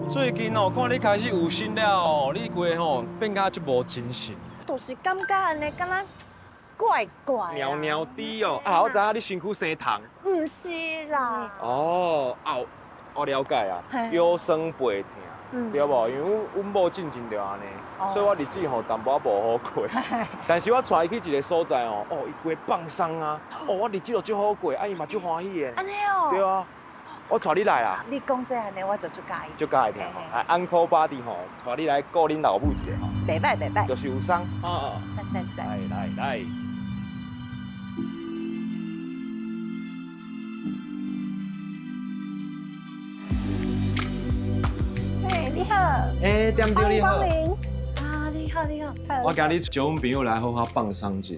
最近哦，看你开始有心了哦，你规个吼变甲足无精神。就是感觉安尼，敢若怪怪。尿尿滴哦，啊，我知影你身躯生虫。唔是啦。哦，啊，我了解啊，嘿腰酸背痛。嗯对无？因为阮某进前就安尼，哦所以我日子吼淡薄仔无好过。但是我带伊去一个所在哦，哦，伊规放松啊，哦，我日子就足好过，啊，伊嘛足欢喜的。安尼哦。对啊，我带你来啦，你讲这安尼，我就足介意。足介意听吼。来，Uncle Buddy 吼，带你来顾恁老母一下吼，袂歹袂歹。就是有伤。啊，在。来。嘿，你好，哎，店长你好。欢迎啊，你好。我今日招阮朋友来好好放松一下。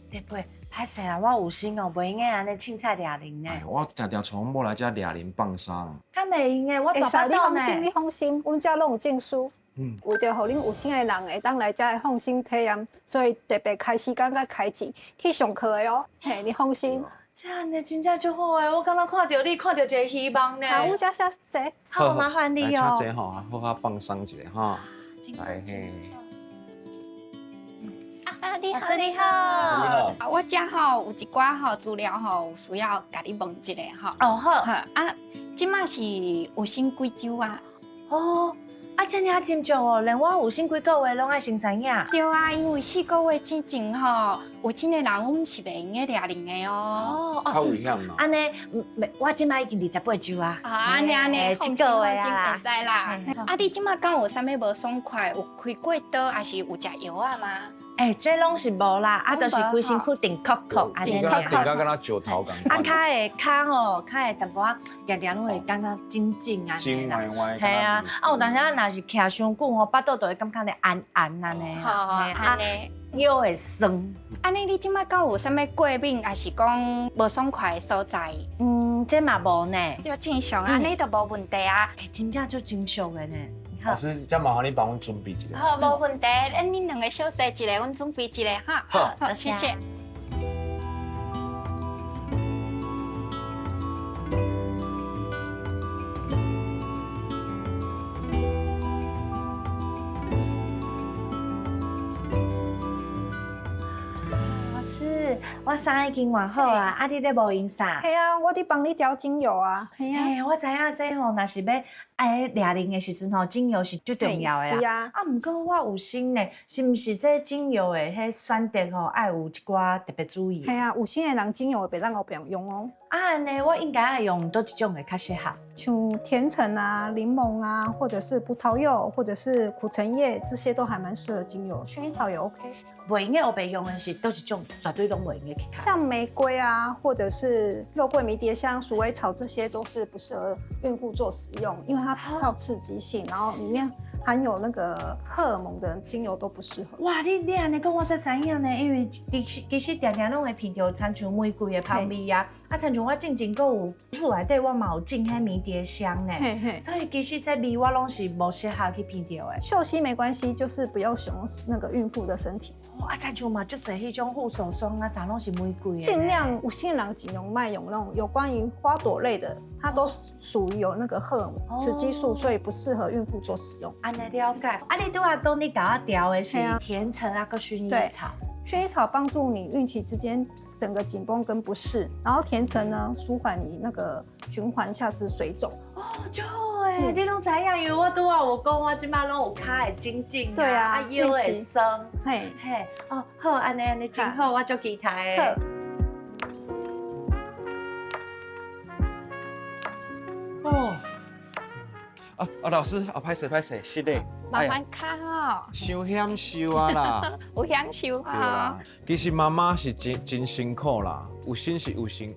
对不？歹势啊，我有心哦，袂用个安尼凊彩掠人呢。哎，我常常从某来遮掠人放松。敢袂用个，我会爸爸到呢。你放心，阮遮拢有证书。为着互恁有心的人会当来遮来放心体验，所以特别开时间甲开钱去上课的哦。嘿，你放心。这安尼真正足好诶，我刚刚看到你，看到一个希望呢。好，阮遮小姐。好，麻烦你哦。请坐吼，好好放松一下哈。来嘿。你好，你好。好。我遮吼有一寡吼资料吼，有需要甲你问一下吼。哦好。即马是有生几周啊？哦，这尔真少哦，连我有生几个月拢爱先知影。对啊，因为4个月之前吼，有真个人阮是袂用个掠人的哦。较危险嘛。安尼，我即摆已经28周啊。安尼，一个月啊。会使啦。你即马敢有啥物无爽快？有开过刀，还是有食药啊吗？这拢是无啦，就是规身躯定扣扣安尼定甲敢若石头共款。骹会骹吼，骹会淡薄仔定定拢会感觉紧紧安尼啦。系啊，有当时若是徛伤久吼，巴肚就会感觉咧按安尼。安尼。腰会酸。安尼，你即马敢有啥物过敏，还是讲无爽快的所在？这嘛无呢。就正常，安尼就无问题啊。真正就真俗的呢。老师，这麻烦你帮我准备一个。好，无问题。恁两个小姐一个，阮准备一个哈。好，谢谢。我衫已经换好啊，你咧无用啥？嘿啊，我伫帮你调精油啊。嘿啊，我知影这吼，若是要爱掠人的时阵吼，精油是最重要的啦。是啊。毋过我有心呢，是毋是这精油的迄选择吼，爱有一寡特别注意？嘿啊，有心的人精油会袂让我不用用哦。安尼我应该爱用倒一种会较适合？像甜橙啊、柠檬啊，或者是葡萄柚，或者是苦橙叶，这些都还蛮适合精油。薰衣草也 OK。袂用的我袂用的是倒一种，绝对拢袂用的。像玫瑰啊，或者是肉桂、迷迭香、鼠尾草，这些都是不适合孕妇做使用，因为它造刺激性，然后里面含有那个荷尔蒙的精油都不适合。哇，你安尼讲我才知影呢，因为其实定定拢会闻到亲像玫瑰的香味啊，亲像我进前阁有厝内底我嘛有种迄迷迭香呢，所以其实这味我拢是无适合去闻到的。嗅吸没关系，就是不要使用那个孕妇的身体。亲像嘛，足侪迄种护手霜啊，啥拢是玫瑰的。尽量有些人只用卖用那种有关于花朵类的，它都属于有那个荷尔蒙、雌激素，所以不适合孕妇做使用。安尼了解。你拄仔讲你甲我调的是甜橙啊，佮薰衣草。薰衣草帮助你孕期之间整个紧绷跟不适，然后甜橙呢舒缓你那个循环下肢水肿。就好诶，你拢知影，因为我拄仔有讲，我即摆拢有骹会紧紧对啊，腰会酸。嘿，好，安尼真好，我足期待诶。老师，歹势，是的。麻烦卡哦。伤险受啊啦。有享受哈。其实妈妈是真辛苦啦，有心是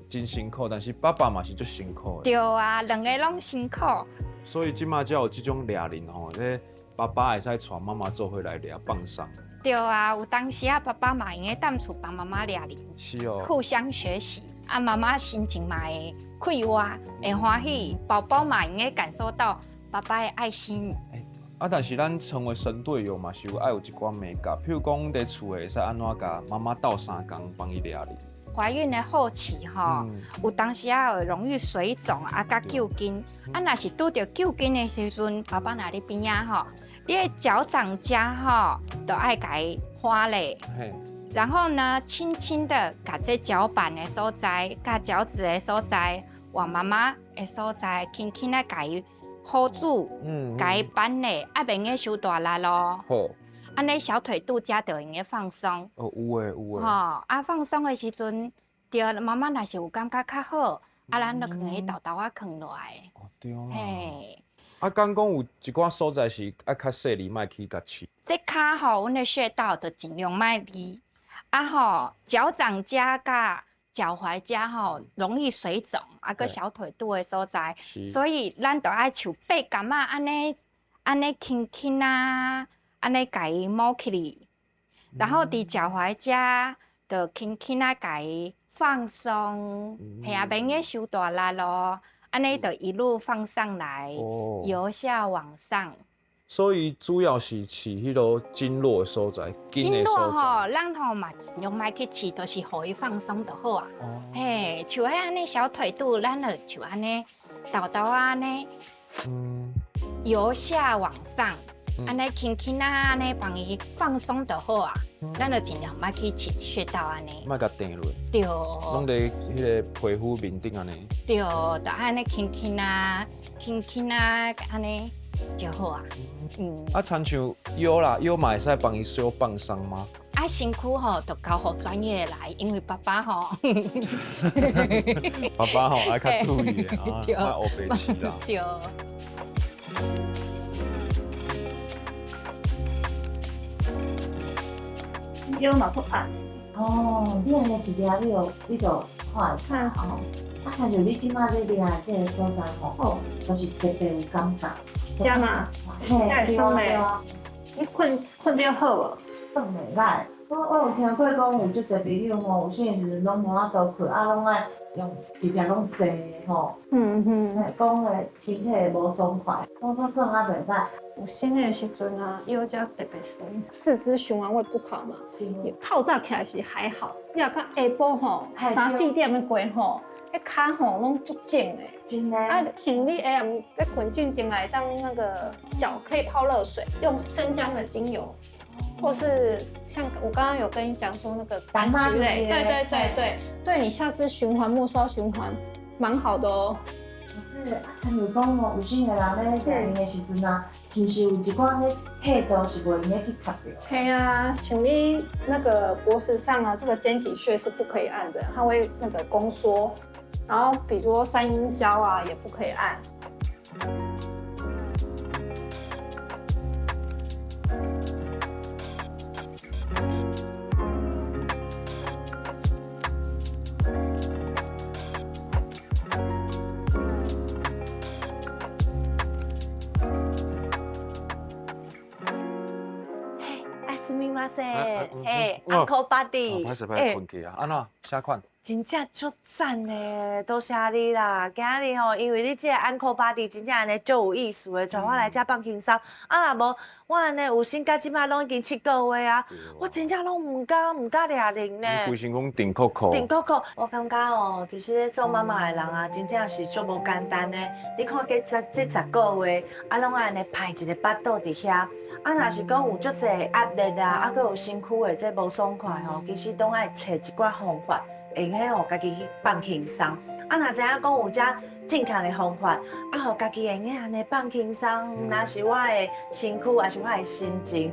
真辛苦，但是爸爸嘛是足辛苦的。对啊，两个拢辛苦。所以即马才有这种掠人吼，这爸爸会使带妈妈做回来掠放松。对啊，有当时爸爸嘛用个踮厝帮妈妈掠人。是哦。互相学习，妈妈心情嘛会快活，会欢喜，宝宝嘛用个感受到爸爸的爱心。但是咱成为神队友嘛，是爱有一寡美感。譬如讲，伫厝会使安怎甲妈妈斗相共帮伊掠哩。怀孕的后期吼，有当时啊会容易水肿啊，甲揪筋。啊，若是拄着揪筋的时阵，爸爸在你边啊吼，你的脚掌甲吼，都爱甲伊花咧。然后呢，轻轻的把这脚板的所在、甲脚趾的所在、往妈妈的所在，轻轻的甲伊hold住，甲伊扳咧，啊，免个受大力咯。好。安尼小腿肚夹就用个放松。哦，有诶有诶。吼，啊放松的时阵，对，妈妈若是有感觉较好，啊，咱就可以豆豆啊放落来。哦，对啊。嘿。啊，敢讲有一寡所在是爱较细腻，莫去甲刺。这骹吼，阮的穴道就尽量莫离。啊吼，脚掌甲甲脚踝甲吼容易水肿，啊个小腿肚的所在，所以咱就爱像八竿啊安尼轻轻啊。安尼甲伊摸起哩，然后伫脚踝遮就轻轻啊甲伊放松，嘿啊，免个受大力咯。安尼就一路放上来，由下往上。所以主要是刺迄落经络的所在，经络吼，咱吼嘛尽量莫去刺，就是互伊放松就好啊。嘿，像迄安尼小腿肚，咱就像安尼豆豆啊安尼，由下往上。安尼轻轻啊，安尼帮伊放松就好啊。咱就尽量莫去刺穴道安尼。莫甲定落。对。拢伫迄个皮肤面顶安尼。对，就安尼轻轻啊，安尼就好啊。啊，亲像腰啦，腰嘛会使帮伊小放松吗？啊，身躯吼，就交互专业来，因为爸爸吼。爸爸吼爱较注意的啊，莫黑白痴啦。对。腰拿出按。哦，你安尼一抓你就看吼。啊，像你即摆咧抓即个所在吼，就是特别有感觉。遮嘛，遮会酸的。你困着好无？困袂歹。我有听过讲有足侪朋友吼，有啥时阵拢无法度困，啊，拢爱用直接拢坐吼。讲诶身体无爽快，我算啊袂歹。有生的时阵啊，腰才特别酸，四肢循环会不好嘛。透早起来是还好，你若到下晡吼，3、4点的过吼，迄骹吼拢足肿的。真的。啊，像你下暗在困进前来，当那个脚可以泡热水，用生姜的精油，或是像我刚刚有跟你讲说那个柑橘类，对你下肢循环、末梢循环蛮好的哦。可是啊，像如讲吼，有些个人咧在用的时阵啊。其实有一寡迄态度是袂用去吸着。嘿啊，像你那个脖子上啊，这个肩颈穴是不可以按的，它会那个宫缩。然后比如说三阴交啊，也不可以按。すみません，Uncle Buddy，歹势歹困去啊，安怎啥款？真正足赞的，多谢你啦！今日吼，因为你这个 Uncle Buddy 真正安尼足有意思的，带我来这放轻松。啊，若无我安尼有心，到即摆拢已经7个月啊，我真正拢唔敢抓铃呢。规身讲定扣扣。定扣扣，我感觉哦，其实咧做妈妈的人啊，真正是足无简单的。你看这10个月，啊，拢安尼排一个巴肚伫遐。啊，若是讲有足侪压力啊，啊，佮有身躯的这无爽快吼，其实拢爱找一寡方法。会使互家己去放轻松，啊，若知影讲有遮正确的方法，啊，互家己会用安尼放轻松，若是我的身躯，还是我的心情，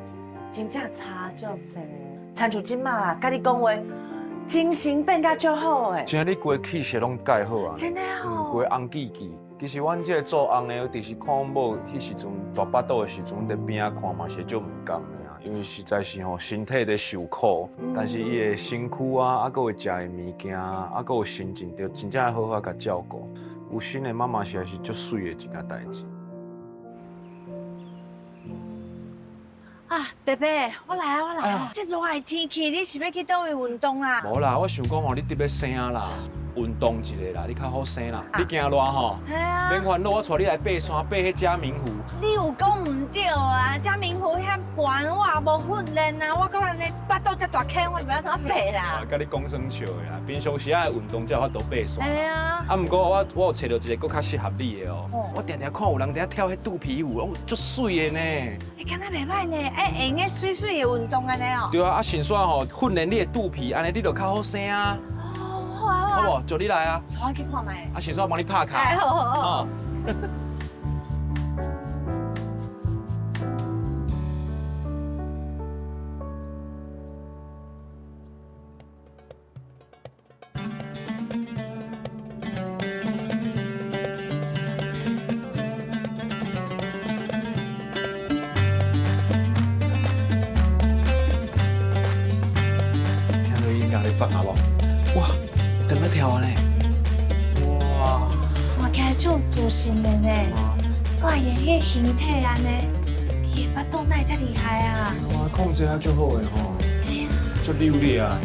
真正差足济。亲像即摆啦，甲你讲话，精神变甲足好诶。真你规气色拢改好啊，真的哦。规红记记，其实阮这个做红的，就是看阮某迄时阵大巴肚的时阵，伫边仔看嘛是足毋甘的。因为实在是吼身体在受苦，但是伊的身躯啊，佮有食的物件，佮有心情，就真正好好甲照顾。有心的妈妈实在是足水的一件代志。啊，伯伯，我来啊！这热的天气，你是要去倒位运动啊？无啦，我想讲吼，你伫要生啦。运动一下啦，你较好生啦。你惊热吼？系啊。免烦恼，我带你来爬山，爬迄嘉明湖。你有讲唔对啊？嘉明湖遐悬，我也无训练啊，我个人咧巴肚遮大坑，我不要怎爬啦。甲你讲算笑的啦，平常时啊运动才有法度爬山。系啊。啊，毋过我有找到一个更较适合你的哦。我定定看有人伫遐跳迄肚皮舞，哦，足水的呢。敢若袂歹呢，会用个水水的运动安尼哦。对啊，啊，先煞吼训练你的肚皮，安尼你就较好生啊。哦，好啊。好无？就你来啊。我去看卖。啊，先煞帮你拍卡。哎，好好好。哦。放下无？哇，跟咧跳呢！哇，我今日做自信的呢，我演迄形体安尼，伊巴肚哪会遮厉害啊？哇，控制下就好诶吼，足溜利啊！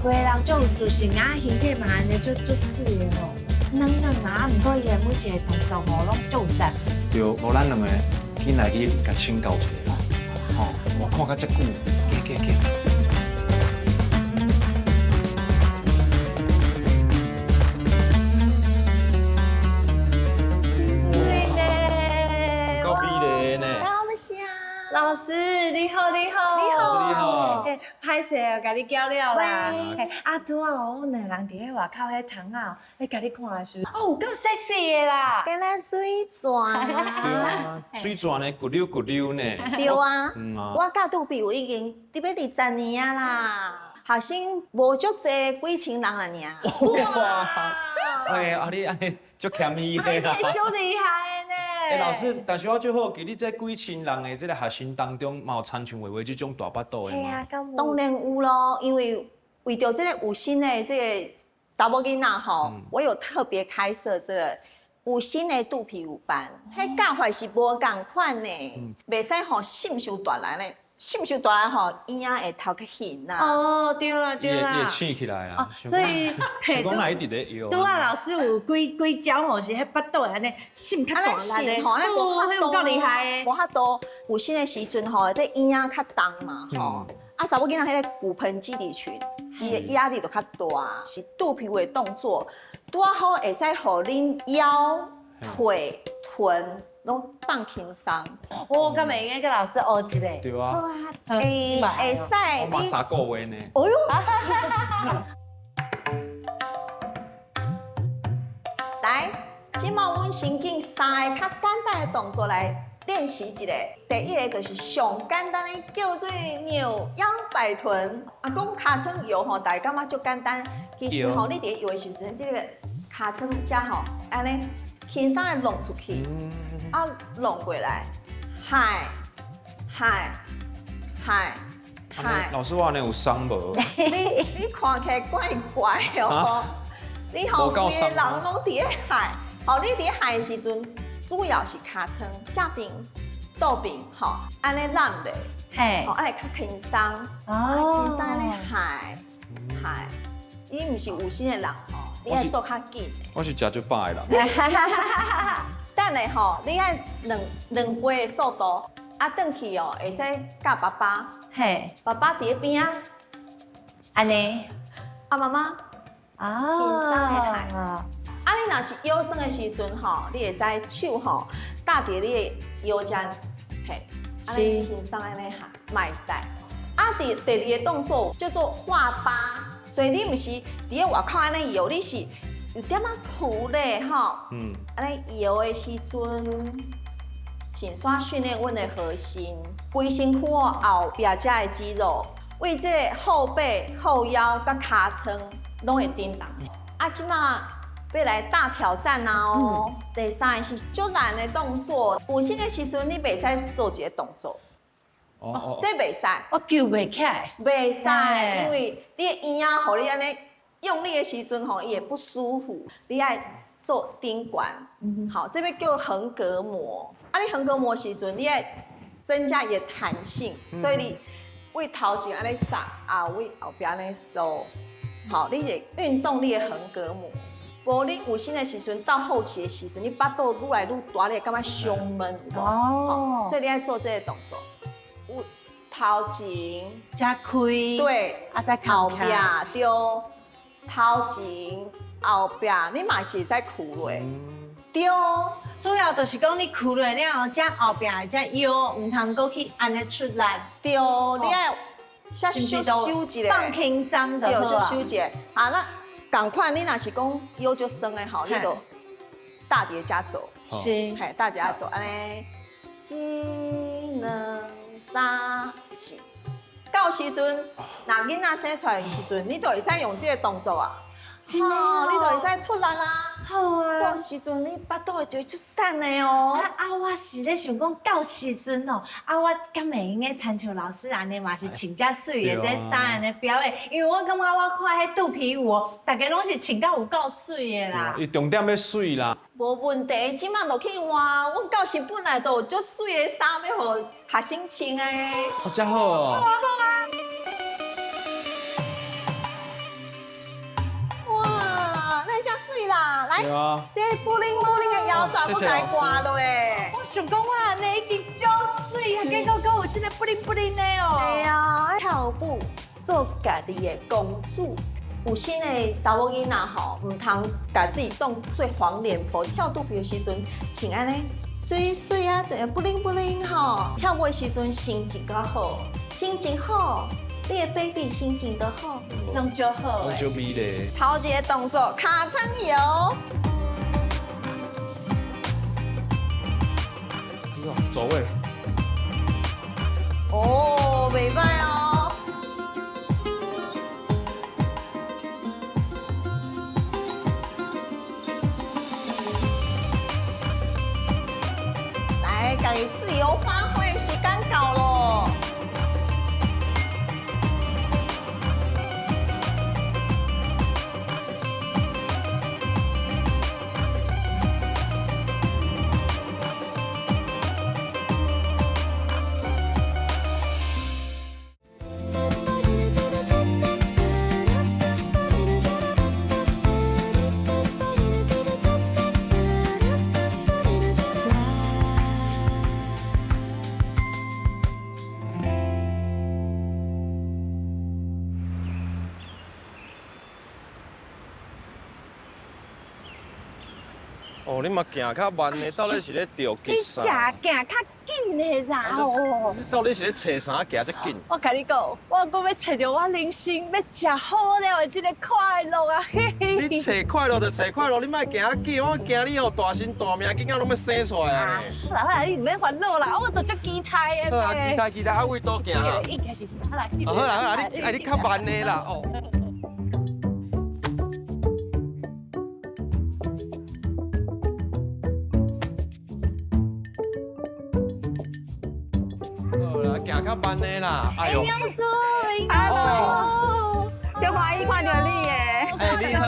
有个人足有自信啊，形体嘛安尼足水的吼，软软啊，毋过伊的每一个动作吼拢足有力。对，无咱两个紧来去甲请教一下啦。吼，我看甲遮久，去。老师你好，你好，你好，你好。歹势哦，甲你叫了啦。啊，拄啊，阮两人伫咧外口迄窗啊，咧甲你看的时候，哦，有够 sexy 的啦。敢若水泉。对啊，水泉呢，骨溜骨溜呢。对啊，啊。我甲肚皮有已经伫要20年啊啦，学生无足济几千人啊尔。哇！哎，啊你安尼足谦虚的啦。足厉害的呢。老师，但是我最好记你这几千人的这个学生当中，嘛有参像伟伟这种大巴肚的吗？当然有咯，因为为着这个有心的这个查某囡仔吼，我有特别开设这个有心的肚皮舞班，迄教法是无共款呢，袂使吼心伤大来呢。心伤大吼，婴仔会头较晕啦。哦，对啦对啦。也醒起来啊。所以，想讲哪一直咧摇。拄啊，老师有几招吼是迄巴肚安尼心较大力的，吼，那有够厉害的。无遐多，有心的时阵吼，这婴仔较重嘛吼。啊，查某囡仔迄个骨盆肌力群，伊的压力就较大，是肚皮的动作，拄好会使互恁腰、腿、臀。拢放轻松，我敢会用个老师学一个。对啊。会使。我嘛3个月呢。哦哟。来，即马阮先经3个较简单的动作来练习一下。第一个就是上简单的，叫做扭腰摆臀。啊，讲尻川摇吼，大家感觉足简单，其实吼，你伫摇的时阵，即个尻川遮吼，安尼。轻松的弄出去，啊，弄过来，嗨，老师，我安尼有伤无？你看起来怪怪哦。你吼，规个人拢伫咧嗨，吼，你伫咧嗨的时阵，主要是尻川、正边、倒边，吼，安尼揽咧，嘿，吼，安尼较轻松，轻松安尼嗨。伊毋是有心的人吼。你爱做较紧的，我是食足饱的人。等下吼，你爱两倍的速度，啊，转去哦，会使教爸爸，嘿，爸爸伫边啊，安尼，啊妈妈，轻松的来。啊，你若是腰酸的时阵吼，你会使手吼搭伫你的腰间，嘿，安尼轻松安尼下，卖使。啊，第二个动作叫做画疤。所以你毋是伫咧外口安尼摇，你是有点仔苦咧吼。安尼摇的时阵，先煞训练阮的核心，规身躯后壁遮的肌肉，为这个后背、后腰甲尻川拢会叮当。啊，即马要来大挑战啊哦！第3个是足难的动作，有心的时阵你袂使做一个动作。这袂使，我救袂起来，袂使，因为你的婴仔，互你安尼用力的时阵吼，伊会不舒服。你爱做顶管，好，这边叫横膈膜。啊，你横膈膜时阵，你爱增加伊的弹性，所以你为头前安尼撒，啊为后边安尼收，好，你是运动你的横膈膜。无你有心的时阵，到后期的时阵，你巴肚愈来愈大，你会感觉胸闷，哦，所以你要做这个动作，有头前，加开，，对，啊再后壁靠边，对，头前后壁，你嘛是会使屈落，对，主要就是讲你哭了了，这后边这腰唔通过去安尼出力，对，你要先是不是收都一下，放轻松的对，就好啊收一下。好，那赶快，你若是讲腰就酸的吼，你就大叠加走，是，嘿，大叠加走，安尼，一、两、三、四。到时阵，那囡仔生出来的时阵，你就会使用这个动作啊，真的哦你就会使出力啦。好啊到。时阵你巴肚会就会出散的哦。我是咧想讲到时阵哦，我敢会用个参像老师安尼嘛是穿遮水的在衫安尼表演，因为我感觉我看迄肚皮舞哦，大家拢是穿到有够水的啦。伊重点要水啦。无问题，即摆落去换。阮教室本来都有足水的衫要互学生穿的。哦，真好哦。哇，那遮水啦！来，对啊。这布灵布灵的腰带，我甲伊挂落诶。我想讲我安尼已经足水啊，结果还有这个布灵布灵的哦。对啊，跳舞做家己的公主。有心的查某囡仔吼，唔通甲自己当做黄脸婆，跳肚皮的时阵，像安尼水水啊，布灵布灵吼。跳舞的时阵心情较好，心情好，你的 baby 心情都好。弄就好诶。我就美咧。头一个动作，卡层摇。走位。哦，袂歹哦。来，家己自由发挥，时间到咯。哦，你嘛行较慢呢，到底是咧钓你吉食啥？行较紧的啦哦。你到底是咧找啥行遮紧？我甲你讲，我搁要找着我人生要食好了的这个快乐啊！嘿嘿你找快乐就找快乐，你莫行较紧，我惊你哦大身大命，囡仔拢要生出来啊！好啦好啦，你唔免烦恼啦，我都足期待的。好啊，期待，啊位倒行啊！应该是好啦。好啦好啦，你较慢的啦哦。好啦，行较慢的啦，哎呦。营养素，哦就欢喜看到你耶！哎，你好，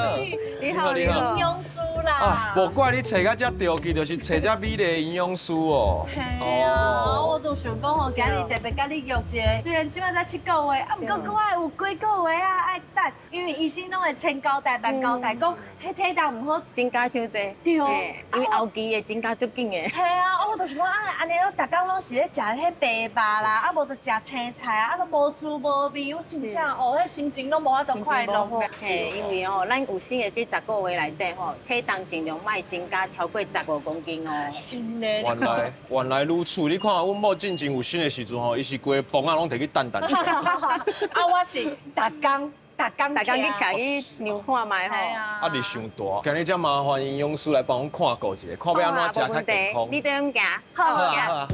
你好，你好营。养素啊，啦。无怪你找到遮钓具，就是找遮美丽的营养师哦。系啊，我都想讲吼，今日特别甲你约一个，虽然即摆才7个月，啊，毋过搁爱有几个月啊，爱等，因为医生拢会千交代万交代，讲迄体重唔好。增加伤济，对嘿因为后期会增加足紧的。系啊，我就是讲啊，安尼我逐工拢是咧食迄白肉啦，啊无就食青菜啊，啊都无滋无味，我真正哦，迄心情拢无法度快乐。嘿，因为哦，咱有生的这10个月内底吼，体重尽量莫增加超过15公斤哦。真的。原来如此，你看阮某进前有新的时阵吼，伊是规个磅啊拢摕去蛋蛋。啊，我是逐工大家去徛去量看卖吼。啊压力伤大，今日才麻烦营养师来帮阮看顾一下，看要安怎食较健康。你踮行，好好啊好啊。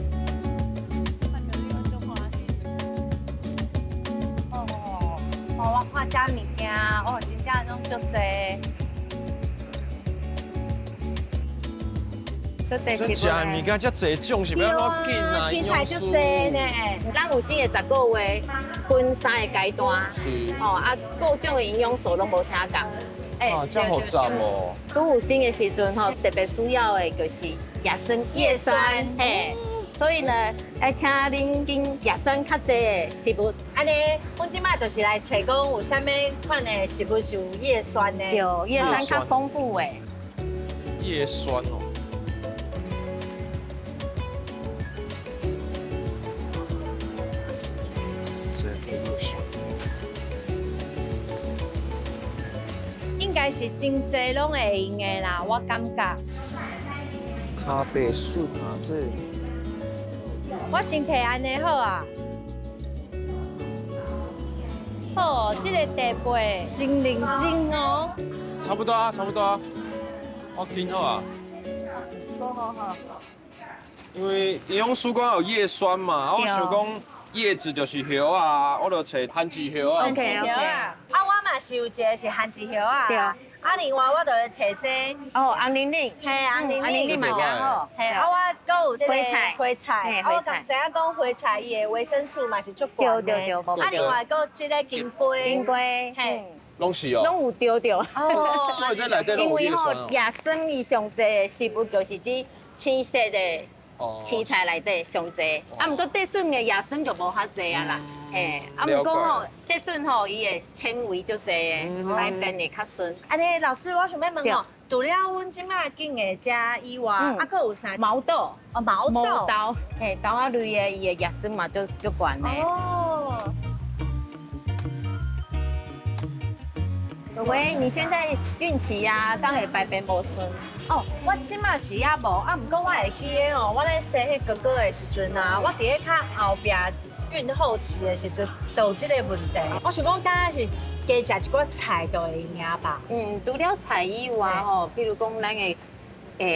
哦，我看遮物件，哦，真正拢足济。足济这食的物件遮济种是要安怎紧啊？青菜足济呢。咱有生的10个月，分3个阶段，是。吼啊，各种的营养素拢无啥共。啊，真好赞哦！拄有生的时阵吼，特别需要的就是叶酸，嘿，所以呢，要请恁跟叶生较济的食物。安尼，阮即摆就是来找讲有啥物款的食物是有叶酸的。有叶酸较丰富的。叶酸哦。应该是真济拢会用的啦，我感觉。咖啡笋啊，这我身体安尼好啊。好，这个地杯真认真哦。差不多啊，差不多啊。我听好啊。好。因为伊用蔬果有叶酸嘛，我想讲叶子就是叶啊，我就找番薯叶啊。番薯叶啊，我嘛是有一个是番薯叶啊。对。另外我就会摕这哦，红玲玲，嘿，红玲玲嘛真好。嘿，我搁有这个花菜，我刚知影讲花菜伊的维生素嘛是足高的。对。另外搁有这个金龟，嘿。拢是哦。拢有对。哦。所以这内底拢有叶酸哦。叶酸伊上济的食物就是伫青色的青菜内底上济，毋过地笋的叶酸就无遐济啊啦。嘿，毋过吼，地笋吼伊的纤维足济的，来变会较顺。安尼，老师，我想要问哦，除了阮即摆经的遮以外，搁有啥？毛豆，毛豆，嘿，豆仔类的伊的叶酸嘛足悬的。哦。喂，你现在孕期呀，刚会排便无顺。哦，我即马是也无，毋过我会记得吼，我咧生迄哥哥的时阵啊，我伫咧较后壁孕后期的时阵，就有即个问题。我想讲，敢若是加食一寡菜就会赢吧？除了菜以外吼，比如讲咱的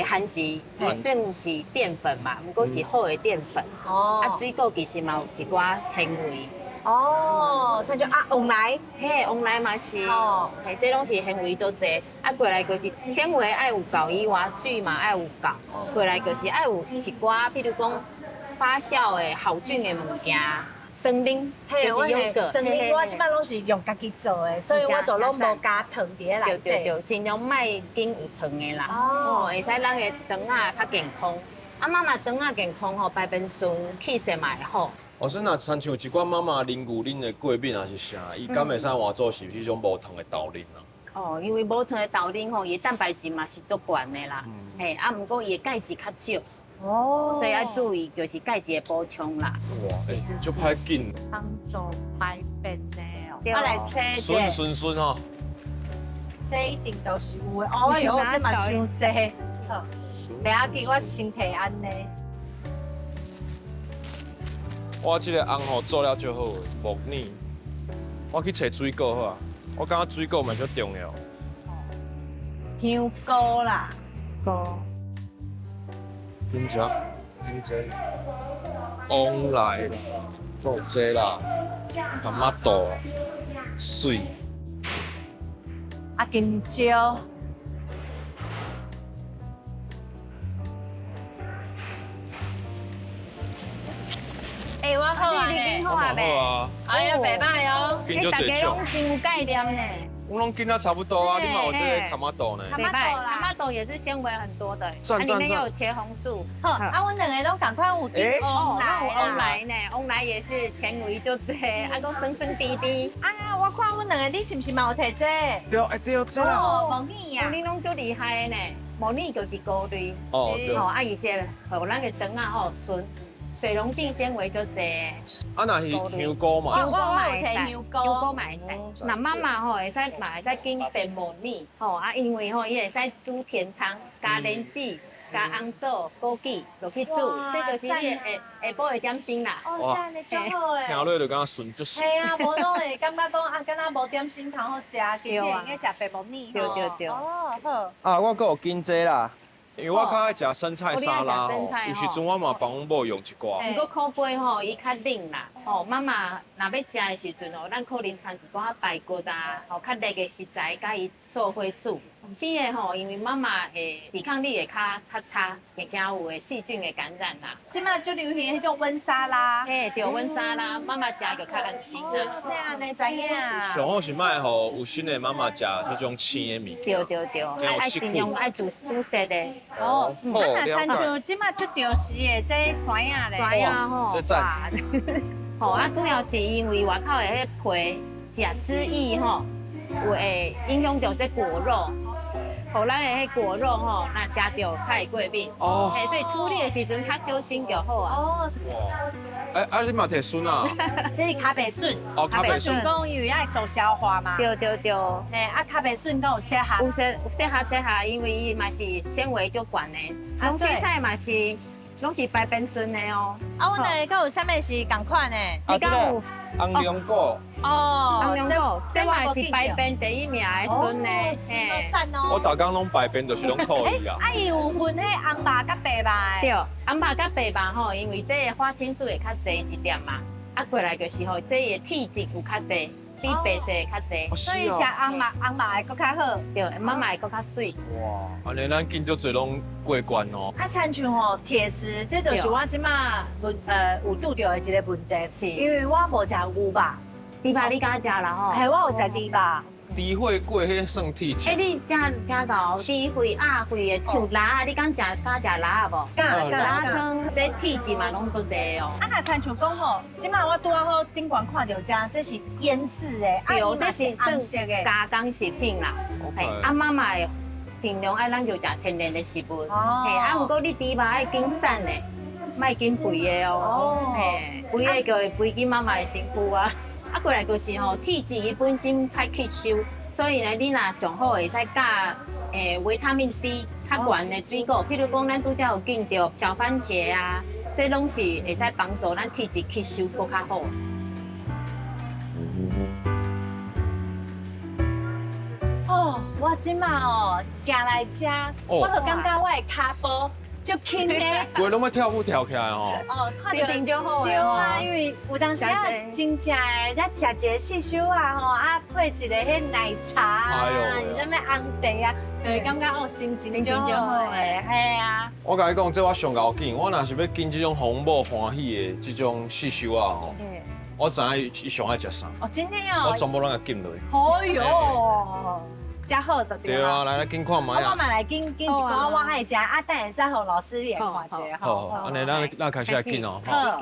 番薯，伊算是淀粉嘛，毋过是好的淀粉。哦。水果其实嘛有一寡纤维。哦，像就旺来，嘿，旺来嘛是，哦，嘿，这拢是纤维足济，过来就是纤维爱有够以外，水嘛爱有够，过来就是爱有一寡，譬如讲发酵的好菌的物件，生冷，就是用个，生冷我即摆拢是用家己做的，所以我就拢无加糖伫咧内底。对，尽量莫紧有糖的啦，哦，会使咱的肠仔较健康，妈妈肠仔健康吼，排便顺，气色嘛会好。哦，所以若亲像一寡妈妈啉牛奶的过敏还是啥，伊敢会使换做是迄种无糖的豆奶啊？哦，因为无糖的豆奶吼，伊蛋白质嘛是足悬的啦，嘿，毋过伊的钙质较少，哦，所以要注意就是钙质的补充啦。哇，足歹紧。帮助排便的哦，我来测顺哦。这一定都是有的。哦哟，这嘛伤济，好，袂要紧，我身体安尼。我这个红吼做了就好，木耳。我去找水果好啊，我感觉水果嘛足重要。香菇啦，菇。点只？旺来啦，做这啦，干嘛豆，水。金蕉。我好啊，你好啊呗，哎呀，袂歹哦，你大家拢真有概念呢。我拢跟他差不多啊，你嘛有这个卡玛豆呢？卡玛豆也是纤维很多的，里面又有茄红素。好，阮两个拢赶快有点旺来呢，旺来也是纤维就多，个酸酸滴滴。我看阮两个，你是不是嘛有摕这？对，这啦。哦，无腻啊，你拢足厉害的呢，无腻就是高类。哦，对。哦，伊是互咱的肠啊吼顺。水溶性纤维就多。那是香菇嘛？香菇嘛会使，香菇嘛会使。那妈妈吼会使嘛会使经便无腻吼因为吼伊会使煮甜汤，加莲子、加红枣、枸杞落去煮，这就是你下晡的点心啦。哦，真的真好诶。听落就感觉顺足顺。系啊，无拢会感觉讲敢若无点心通好食，其实应该食便无腻吼。对。哦，好。我搁有金这啦。因为我较爱食生菜沙拉吼，有时阵我嘛帮阮某用一寡。不过口碑吼，伊较冷啦。妈妈若要食的时阵咱可能掺一寡排骨啊，较热的食材，甲伊做伙煮，吃的吼，因为妈妈的抵抗力会较差，会惊有的细菌的感染啦。即马就流行迄种温沙拉，嘿，对，温沙拉，妈妈食就较安心啦。这样你知影？上好是卖吼有新的妈妈食迄种青的物件。对，爱尽量爱煮熟的。哦，好啊，了解。亲像即马就潮湿的这酸呀咧，酸呀吼，这赞。吼，啊，主要是因为外口的迄皮食汁液吼，有会影响到这果肉。互咱的迄果肉吼，那食着较会过敏。哦嘿，所以处理的时阵较小心就好啊。哦，哎，你嘛摕笋啊？这是卡贝笋，哦，咖啡笋笋。讲因为爱做消化嘛，对，嘿，啊，卡贝笋敢有适合？有适合，因为伊嘛是纤维足悬的。红水菜嘛是，拢是白变笋的哦。啊，阮的敢有啥物是共款的？啊，这个红龙果，哦，这嘛是白变第一名的笋呢。嘿，赞我哦。大工拢白边就是拢靠伊啊。啊，伊有分迄红肉甲白肉对的。，红肉甲白肉吼，因为这个花青素会较济一点嘛，啊过来就是吼，这个体质有较济，比白色的较济。所以食红肉会搁较好。对，妈妈会更较水。哇，安尼咱见足侪拢过关哦。啊，亲像吼铁质，这就是我即马有拄到的一个问题，是因为我无食牛肉，猪肉你敢食啦吼？系我有食猪肉。低血过迄算体质。哎，你食到猪血、鸭血的像鸭，你敢食鸭无？鸭汤这体质嘛拢足济哦。啊，若亲像讲吼，即马我拄啊好顶悬看到这是腌制的，啊，对，这是红色的。加工食品啦。嘿，啊妈妈会尽量爱咱就食天然的食物。哦嘿，啊，不过你猪肉爱紧瘦的，莫紧肥的哦。嘿，肥的就会肥紧妈妈的身躯啊。啊，过来就是吼，体质伊本身歹吸收，所以呢，你若上好会使加维他命 C 较悬的水果，譬如讲咱拄则有见到小番茄啊，这拢是会使帮助咱体质吸收搁较好。哦，我即马哦，行来遮，我就感觉我的骹步足轻咧。规拢要跳舞跳起来吼。哦，看到心情就好对的啊，哦。因为有当时啊，真正的，咱食一个细修啊吼，啊配一个迄奶茶啊，哎呦你什么红茶啊，就会感觉哦心情就好诶，系啊。我甲你讲，这我上要紧。我若是要见这种父母欢喜的这种细修啊吼，我知影伊上爱食啥，哦，真的我哦，全部拢会禁落。哦哟，真好就对对啊，了。来紧看卖啊。我嘛来紧一寡我爱食，啊，等下再互老师也看一下好，吼。安尼咱开始来紧哦。好，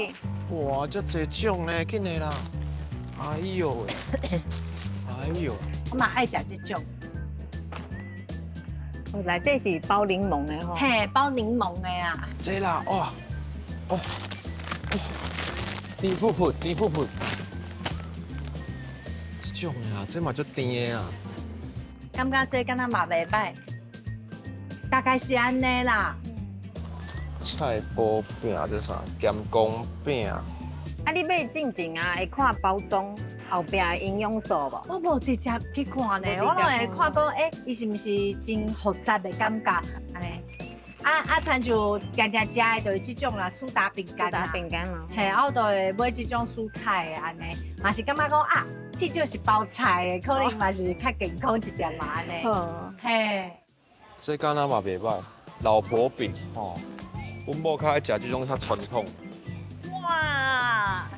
哇，这侪种呢，紧的啦。哎呦喂，哎呦，我嘛爱食这种，内底是包柠檬的吼。嘿，包柠檬的啊。这啦，哇，哦，甜噗噗，甜噗噗。这种的啊，这嘛足甜的啊。感觉这敢若嘛袂歹，大概是安尼啦。菜脯饼这啥？咸公饼。啊，你买进前啊，会看包装后壁的营养素无？我无直接去看呢，我拢会看讲，伊是毋是真复杂的感觉安尼。亲像常常食的就是这种啦，苏打饼干啦，饼干嘛？嘿，我都会买这种蔬菜的安尼，嘛是感觉讲啊，这就是包菜的，可能嘛是较健康一点嘛安尼。好，嘿，这敢若嘛袂歹，老婆饼吼，阮某较爱食这种较传统。哇！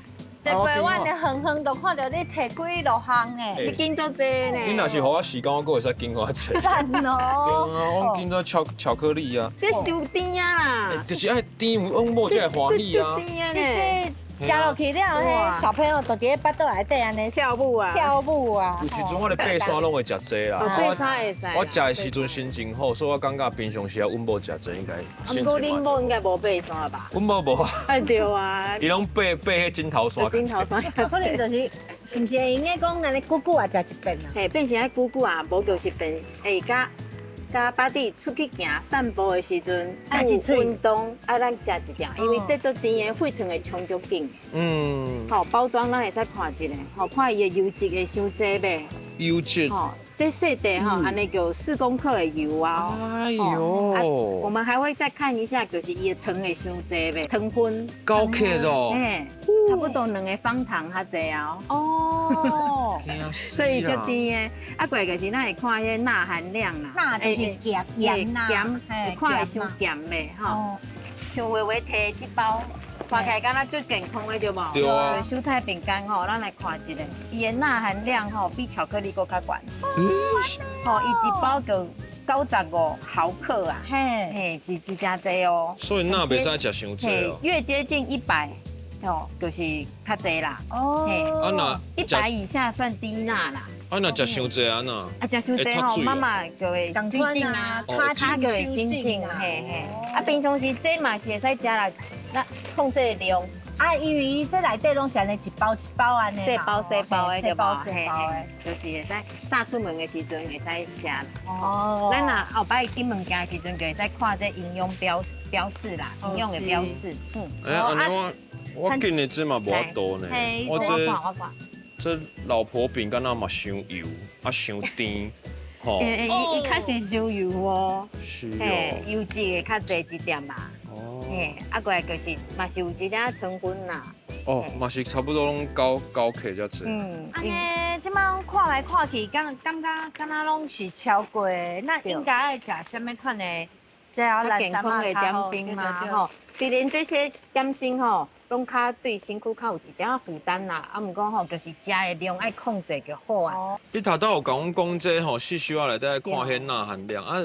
这台湾的远远都看到你摕几落项呢，你紧足济呢。你若是互我时间，我阁会使经我切。赞对啊，哦！我见到巧克力啊，这收甜啊啦，就是爱甜，阮某才会欢喜啊。甜啊你呢。这食落去了，嘿，小朋友都伫咧巴肚内底安尼跳舞啊，跳舞啊。有时阵我咧爬山拢会食这啦。爬山会使。我食的时阵心情好，所以我感觉平常时啊，阮某食这应该心情不过恁蛮好。某应该无爬山吧？阮某无啊，哎对啊，伊拢爬迄金头山。金头山。可能就是是毋是会用个讲安尼久久也食一遍啊？嘿，变成爱久久啊，无就是变，甲巴蒂出去行散步的时阵，爱有运动，爱咱食一点，因为这做甜的血糖会冲足紧。嗯，吼，包装咱会使看一下，吼，看伊的油脂会伤济袂？优质。吼，这细地哈，安尼叫4公克的油啊。哎我呦，们还会再看一下，就是伊的糖会伤济呗，糖分。高克哦，嘿，差不多2个方糖较济啊。哦，所以就甜的。啊，过来就是咱会看迄钠含量啦。钠就是盐呐，咸，有看会伤咸的吼。像微微摕这包。看起来敢若最健康的对无？对啊。蔬菜饼干吼，咱来看一下，伊的钠含量吼比巧克力搁较悬。吼，伊一包就95毫克啊。嘿，是真济哦。所以钠袂使食伤济哦。越接近100，哦，就是较济啦。哦，嘿，啊那100以下算低钠啦。啊那食伤济啊那？啊，食伤济吼，妈妈就会水肿啊，脚就会紧紧，嘿嘿。啊，平常时这嘛是会使食啦，那控制量。啊，因为这内底拢是安尼一包一包安尼，细包的对吧？细包的，就是会使早出门的时阵会使食。哦，咱若后摆进物件的时阵，就会使看这营养标示啦，营养的标示。哎，安尼我今日这嘛无法多呢，我看。这老婆饼干那嘛伤油，啊伤甜，吼。伊较是伤油哦，是嘿，哦。油脂会较济一点嘛。哦。嘿，啊过来就是嘛是有一点糖分啦。哦，嘛是差不多拢高克才济。安尼即摆看来看去，感觉敢若拢是超过的，那应该爱食什么款的？这要健康的点心嘛，吼。虽然这些点心吼，拢较对身躯较有一点负担啦，啊，毋过吼，就是食的量爱控制就好啊。你头拄有甲阮讲这吼，四小啊内底看迄钠含量啊，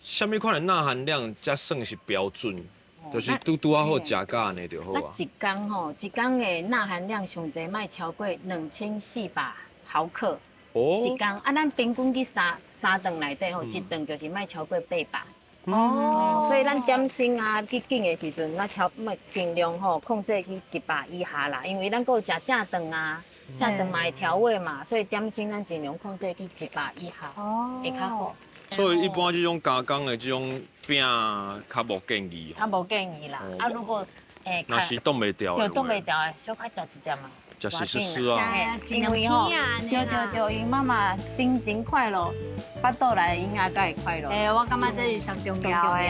什么款的钠含量才算是标准？就是拄啊好食甲安尼就好啊。一天吼，一天的钠含量上济莫超过2400毫克。哦。一天啊，咱平均去三顿内底吼，一顿就是莫超过800。哦，所以咱点心啊，去拣的时阵，尽量吼控制去100以下啦，因为咱还有食正顿啊，正顿嘛会调味嘛，所以点心咱尽量控制去100以下，会较好。所以一般这种加工的这种饼，较无建议。较无建议啦，啊如果若是冻袂掉的，就冻袂掉的，小可食一点嘛。食湿啊。因为吼，对，因为妈妈心情快乐，腹肚内营养才会快乐。我感觉这是上重要的。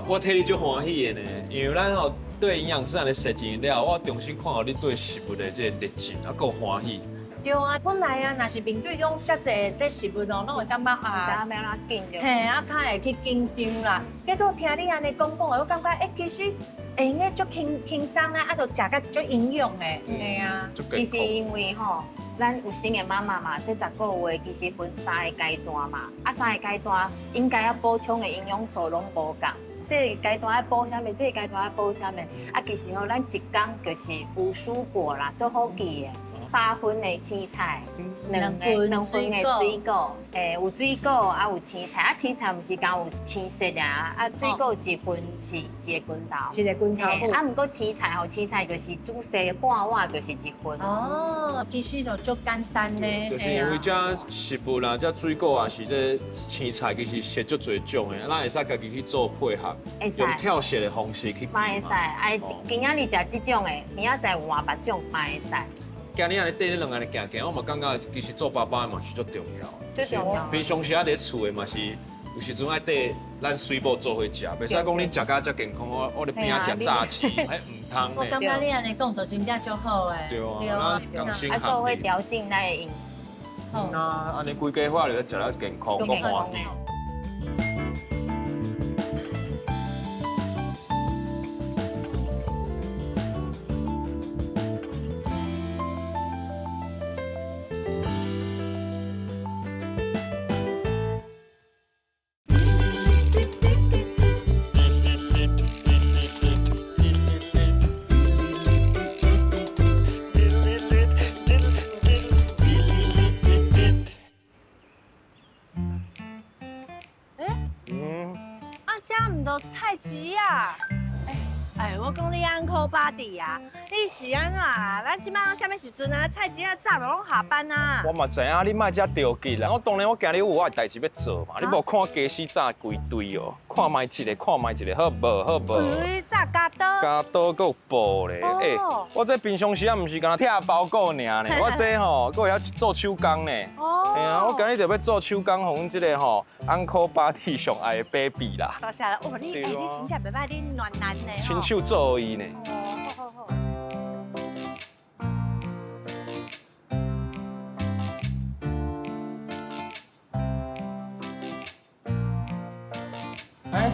我替你足欢喜的呢，因为咱吼对营养师安尼设计了，我重新看到你对食物的这个热情，啊，够欢喜。对啊，本来啊，若是面对讲遮济这食物哦，拢会感觉啊，知影要哪紧着。嘿，啊，较会去紧张啦。结果听你安尼讲，我感觉其实会用个足轻松啊，啊，就食甲足营养的，嘿啊。其实因为吼，咱有生的妈妈嘛，这10个月其实分3个阶段嘛，啊3个阶段应该要补充的营养素拢无共。这个阶段要补啥物，这个阶段要补啥物，啊，其实吼，咱一天就是有蔬果啦，做好记的。3分的青菜，2分的水果，有水果啊有青菜，啊青菜毋是讲有青色啊，啊水果1份是1个拳头，啊毋过青菜吼，青菜就是煮细半碗就是1份。哦，其实就足简单呢，就是因为这食物啦，这水果啊是这青菜，其实色足侪种的，咱会使家己去做配合，用跳色的方式去。嘛会使，哎，今仔日食这种的，明仔载有换别种嘛会使。今日安尼缀你两个人行行，我嘛感觉其实做爸爸嘛是足重要。最重要。平常时啊伫厝的嘛是，有时阵爱缀咱水某做伙食，袂使讲你食甲遮健康，我伫边仔食炸鸡，还唔通我感觉你安尼讲就真正足好诶。对啊，咱共心合力。啊，做伙调整咱的饮食。那安尼规家伙就食了健康，够欢喜。菜市啊！我讲你uncle body 啊，你是安怎？咱即摆啥物时阵啊？菜市啊早就拢下班啊。我嘛知影，你莫遮着急啦。我当然我今日有我的代志要做嘛，你无看家私早规堆哦，看卖一个，看卖一个，好无好无？炸加刀。加刀还有布咧，我这平常时啊，毋是干拆包裹尔呢，我这吼，还会晓做手工呢。哎呀，我今日就要做手工，互阮这个吼 Uncle Party 上爱的 baby 啦。多谢啦，哦，你真正袂歹，你暖男呢。亲手做伊呢。好好。哎，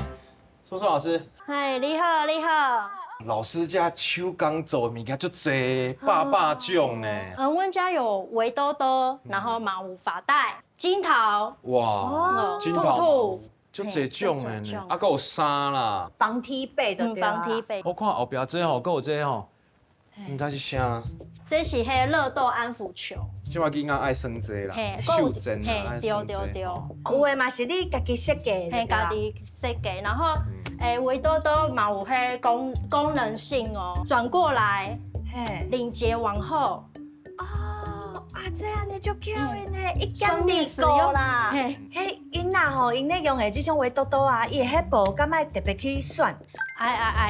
叔叔老师，嗨，你好，你好。老师家手工做的物件足济，百种呢。阮家有围兜兜，然后马舞发带、金桃，哇，金兔桃兔，足济种的呢，啊，还有衫啦。防踢背的对防踢背。我看后壁这吼，还有这吼，毋知是啥。这是迄乐豆安抚球，即摆囡仔爱耍这啦，嘿袖珍啊，爱耍对。有的嘛是你家己设计的，嘿，家己设计，然后围兜兜嘛有迄功能性哦，转过来，嘿，领结往后，这样你就巧的呢，一兼双面二顾使用啦。嘿，迄因仔吼，因咧用的这种围兜兜啊，伊迄布敢爱特别去选。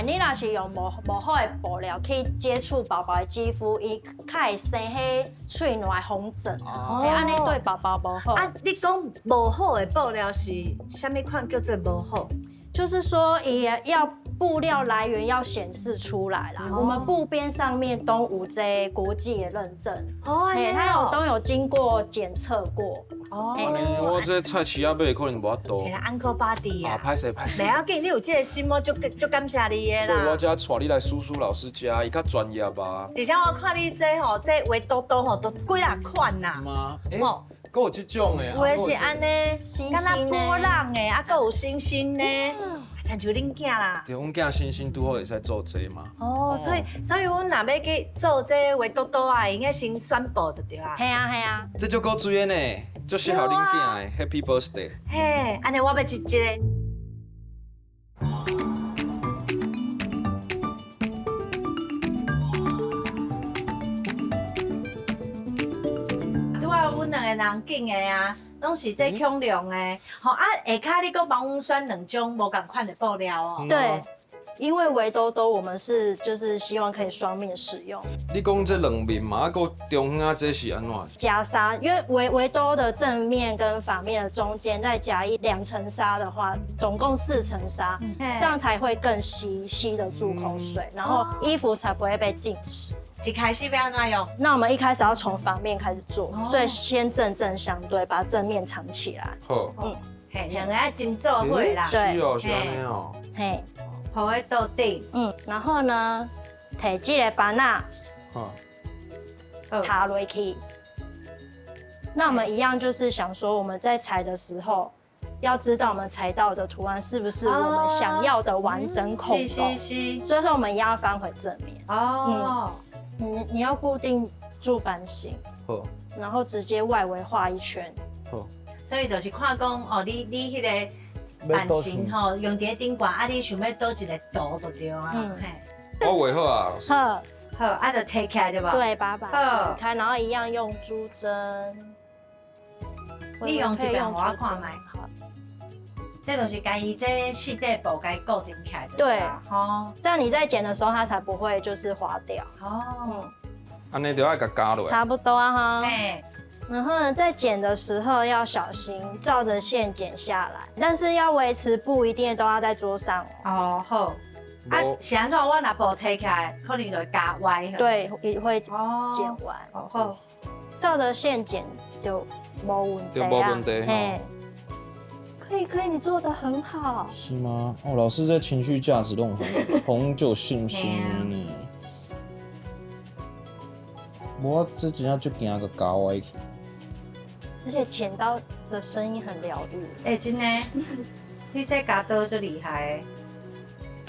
你若是用无好的布料去接触宝宝的肌肤，伊较会生迄喙内红疹，安尼对宝宝无好。啊，你讲无好的布料是啥物款叫做无好？就是说，也要布料来源要显示出来啦。我们布边上面都有这国际的认证，它都有经过检测过。我这菜市仔买可能无法度。 Uncle Buddy 啊，歹势。袂要紧，你有这个心，我就感谢你的所以我啦。才带你来叔叔老师家，伊较专业吧。而且我看你这吼，这围兜兜吼都几啊款呐。妈，吼，还有这种的。有的是安尼，星敢若星波浪的，啊，还有星星呢，亲像恁囝啦。对，阮囝星星拄好会使做这嘛。哦，所以阮若要去做这围兜兜啊，应该先选布就对啊。嘿啊，这就够水的呢，就适合恁囝的 Happy Birthday。嘿，安尼我要一个。拄啊，阮两个人拣的啊，拢是这恐龙的。吼啊，下骹你搁帮阮选两种无共款的布料哦。对。因为围兜兜我们是就是希望可以双面使用。你讲这两面嘛，啊，搁中间这是安怎？加纱，因为围兜的正面跟反面的中间再加2层纱的话，总共4层纱，这样才会更吸得住口水，然后衣服才不会被浸湿。一开始要安怎用？那我们一开始要从反面开始做，所以先正相对，把正面藏起来。好，嘿，两个要真做伙啦。对是哦，是安尼哦。嘿，铺喺桌顶。然后呢，摕这个板啊，插落去。那我们一样就是想说，我们在裁的时候，要知道我们裁到的图案是不是我们想要的完整孔洞。是。所以说我们一样要翻回正面。哦。你要固定住版型，然后直接外围画一圈。所以就是看讲哦，你迄个版型吼用伫顶管，啊，你想要倒一个图就对啊。我画好啊，老师。好，啊，就摕起来对吧？对，把它开，然后一样用珠针。你用这边我看卖。这就是家己这四块布该固定起来的。对，哦，这样你在剪的时候它才不会就是滑掉。哦，安尼就要甲加落来。差不多啊哈。嘿。然后呢，在剪的时候要小心，照着线剪下来，但是要维持不一定都要在桌上哦。哦，好。啊，是安怎？我拿布摕起来，可能就加歪。对，也会剪歪。哦，好。照着线剪就没问题。就没问题哈。可以，你做得很好。是吗？哦，老师这情绪价值都很有信心呢。我这真正就惊个搞歪去。而且剪刀的声音很疗愈。真的，你这加刀就厉害。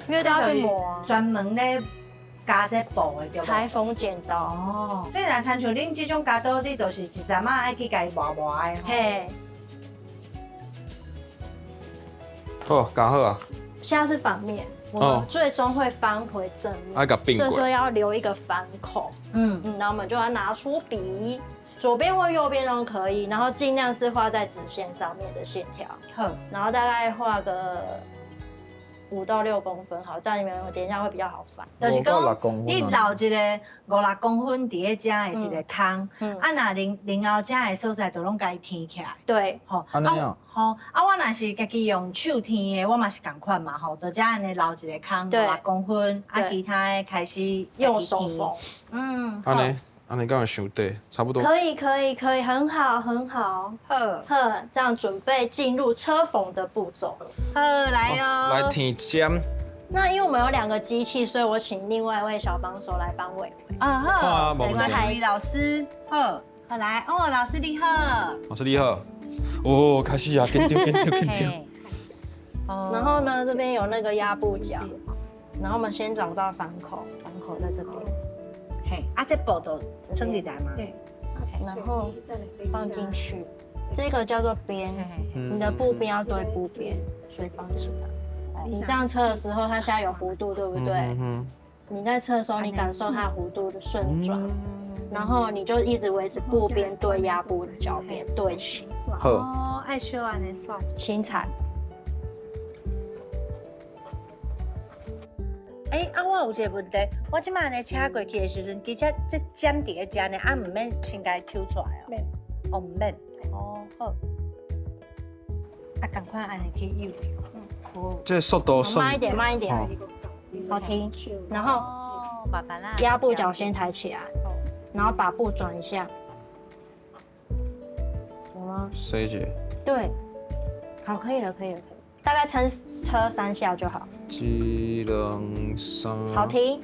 因为都要去磨。专门咧加这布的对吧？裁缝剪刀。哦。所以若亲像恁这种加刀，你就是一阵仔爱去家磨的。嘿。好，加好啊。现在是反面，我们最终会翻回正面，所以说要留一个反口。然后我们就要拿出笔，左边或右边都可以，然后尽量是画在直线上面的线条。然后大概画个5到6公分，好，这样你们等一下会比较好翻。就是5到6讲公分啊你留一个5、6公分伫咧遮的一个坑，啊，那然后遮的所在就拢家己填起来。对，吼，安尼啊，吼，啊，我若是家己用手填的，我嘛是共款嘛，吼，就遮安尼留一个坑对5、6公分，啊，对其他的开始用手缝。嗯，安尼敢有伤对，差不多。可以，很好，很好。好，这样准备进入车缝的步骤。好来哦，来填尖，那因为我们有2个机器，所以我请另外一位小帮手来帮伟伟。啊好，啊没问题来老师，好，好来，哦，老师你好，老师你好。哦，开始啊，紧张。嘿，哦然后呢，这边有那个压布角，然后我们先找到反口在这边，嘿，啊，这布都撑起来吗？对，然后放进去。这个叫做边，你的布边要对布边，所以放起来。你这样车的时候，它现在有弧度，对不对？你在车的时候，你感受它弧度的顺转，然后你就一直维持布边对压布角边对齐。好，哦，爱修安尼刷。轻踩。啊，我有一个问题，我即摆安尼车过去的时阵，其实这尖伫咧遮呢，啊，唔免先甲伊抽出来哦。免。哦，唔免。哦，好。啊，赶快安尼去右调。哦。这速度慢一点，慢一点，好停。然后哦，爸爸啦。压布角先抬起来，然后把布转一下，有吗？塞一下。对，好，可以了，大概撑车3下就好。1、2、3。好停，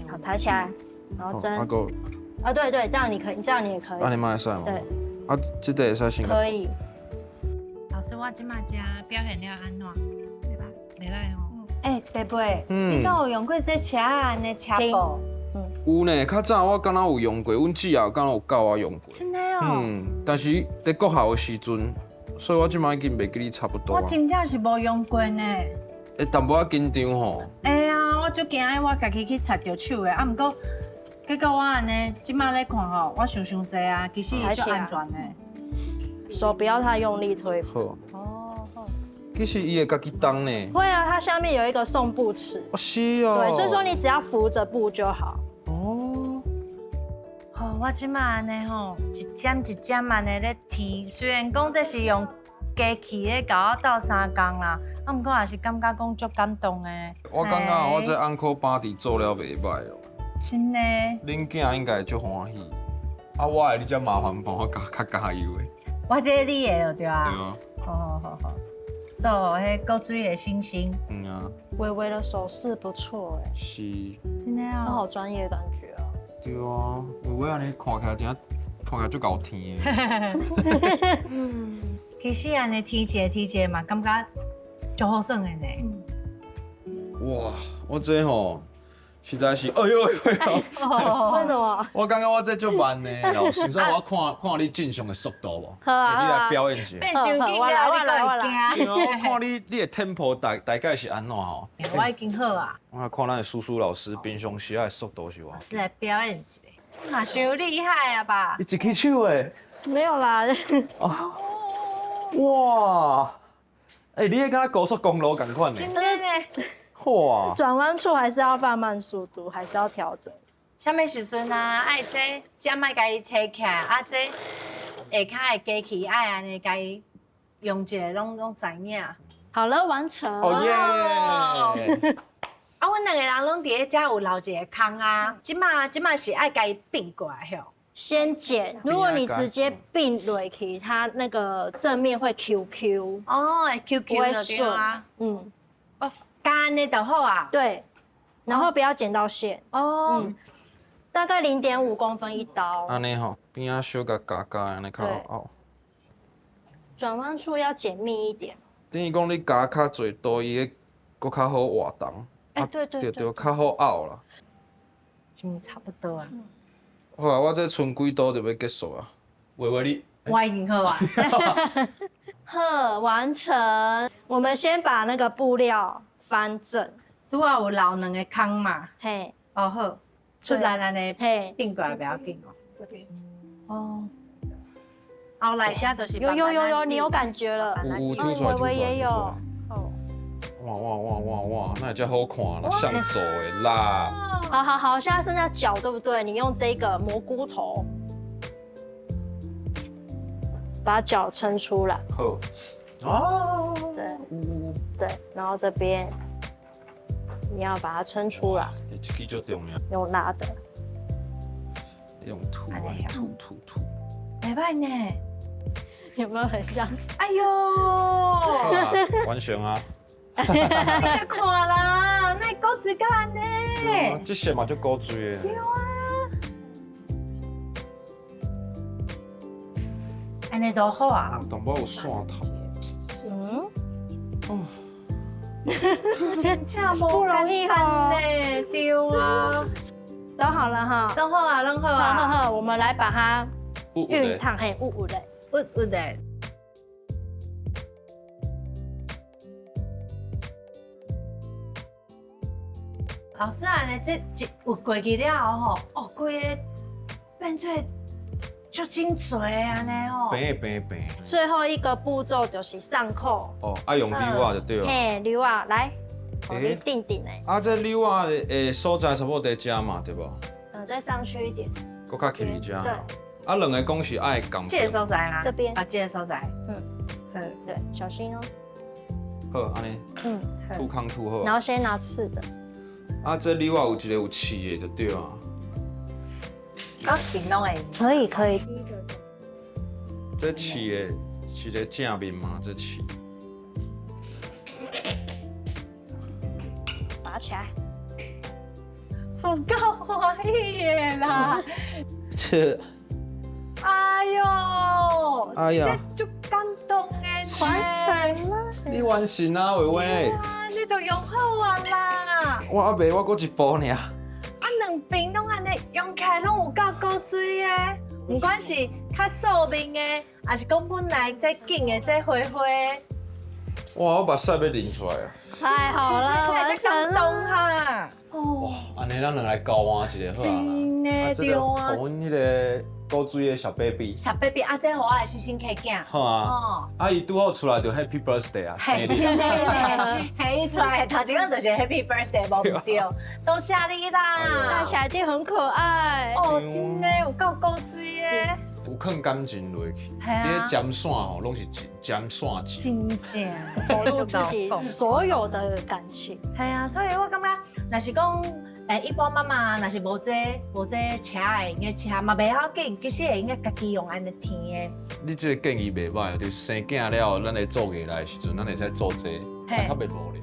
好抬起来，然后针。够。啊，对，这样你可以，这样你也可以。安尼嘛会使吗？对。啊，这个会使先。可以。老师，我即摆遮表现了安怎？袂歹哦。弟妹，你敢有用过这车安尼车布？有呢，较早我敢若有用过，阮姊也敢若有教我用过。真的哦。但是伫国校的时阵，所以我即摆已经袂记你差不多。我真正是无用过呢。淡薄仔紧张吼。啊，我足惊我家己去擦着手的，啊，毋过结果我安尼即摆咧看吼，我想济啊，其实足安全的。手不要太用力推。好。哦，好。其实伊会家己动呢。会啊，它下面有一个送布尺。哦，是哦。对，所以说你只要扶着布就好。哦。好，我即摆安尼吼，一针一针安尼咧填，虽然讲这是用机器咧甲我斗3工啦，啊，毋过也是感觉讲足感动的。我感觉我这安可巴蒂做了袂歹哦。真的。恁囝应该会足欢喜。啊，我的你遮麻烦帮我较加油的。我这你的就对啊。对啊。好，做迄古水的星星。啊。微微的手势不错哎。是。真的他哦。好专业的感觉哦。对啊，微微安尼看起来足够甜的。其实安尼提一个嘛，感觉足好耍的呢。哇，我这吼实在是，哎呦！为什么？我感觉我这足慢呢，老师，所以我看你正常的速度无？好啊，你来表演一下。变伤紧了，你敢会惊？对啊，我看你的 tempo 大概是安怎吼？我已经好啊。我看咱的苏苏老师平常时的速度是偌？老师来表演一下，你嘛伤厉害啊吧？你一支手诶？没有啦。哇！你迄敢高速公路同款呢？真的呢。哇！转弯处还是要放慢速度，还是要调整。什么时阵啊？爱这莫家己提起来，啊这下骹的机器爱安尼家己用一个拢知影。好了，完成。哦耶！阮两个人拢伫咧遮有留一个坑啊，即马是爱家己并过来吼。先剪，如果你直接并落去，它那个正面会 QQ。哦，会 QQ 会就对啊。哦，干的就好啊。对，然后不要剪到线。哦。大概0.5公分一刀。安尼吼，边仔小甲夹安尼较好。转弯处要剪密一点。等于讲你夹较侪刀，伊会搁较好活动。对，就较好拗啦。差不多啊。好啊，我这剩几刀就要结束啊。微微你。我已经好啊。好，完成。我们先把那个布料翻正。拄好有留两个坑嘛。嘿。哦好。出来安尼嘿，并过来不要紧哦。这边。哦。后来遮就是。有，你有感觉了。有听出来。微微也有。哇，哇，那才好看啦，像做的啦。好，现在剩下脚，对不对？你用这个蘑菇头把脚撑出来。好。对，然后这边你要把它撑出来。这个就重要。用拉的。用吐啊，吐。没歹呢。有没有很像？哎呦，完全啊！你看啦，那狗嘴干呢？这些嘛就高水的。对啊。安尼都好啊。淡薄有线头。真正不容易哦。对啊。都好了哈。弄好啊。好，我们来把它熨烫，捂嘞。有的。老师啊，这有过去了吼，规个变做足真多安尼哦。平。最后一个步骤就是上扣。用溜啊就对了。嘿，溜啊，来，我给定诶。这溜啊的所在差不多在遮嘛，对不？再上去一点。搁较起遮。对。两个讲是爱共。这个所在吗？这边。这个所在。对，小心哦。好，安尼。吐康吐好。然后先拿刺的。这溜啊有一个有刺的就对啊。到一边拢可以。会。第一个是。这刺的是咧正面嘛？这刺。拔起来。好够欢喜的啦！这。哎呀，这足感动的，完成了。你完成啊，伟伟。你都用好啊啦！我还未，我搁一步呢。两边拢安尼用起来拢有够古水的，不管是较素面的，还是讲本来在紧的、在灰灰的。哇，我把屎要淋出来啊！太好了，完成了哈！哇，安尼咱两来交换一个好啊啦。真的对啊。阮迄个古水的小 baby。小 baby 啊，这好啊，是新客囝。好啊。伊拄好出来就 Happy Birthday 啊，生日。嘿，出来头一个就是 Happy Birthday， 无对，多谢你啦。戴起来一定很可爱。真的有够古水的。有放感情落去，你咧尖线吼，拢是尖线真正投入自己所有的感情。系啊，所以我感觉，若是讲，一般妈妈若是无这车会用个车，嘛袂要紧，其实会用个家己用安尼填的。你这个建议袂歹，就是生囝了，咱来做下来的时阵，咱会使做这，但较袂无咧。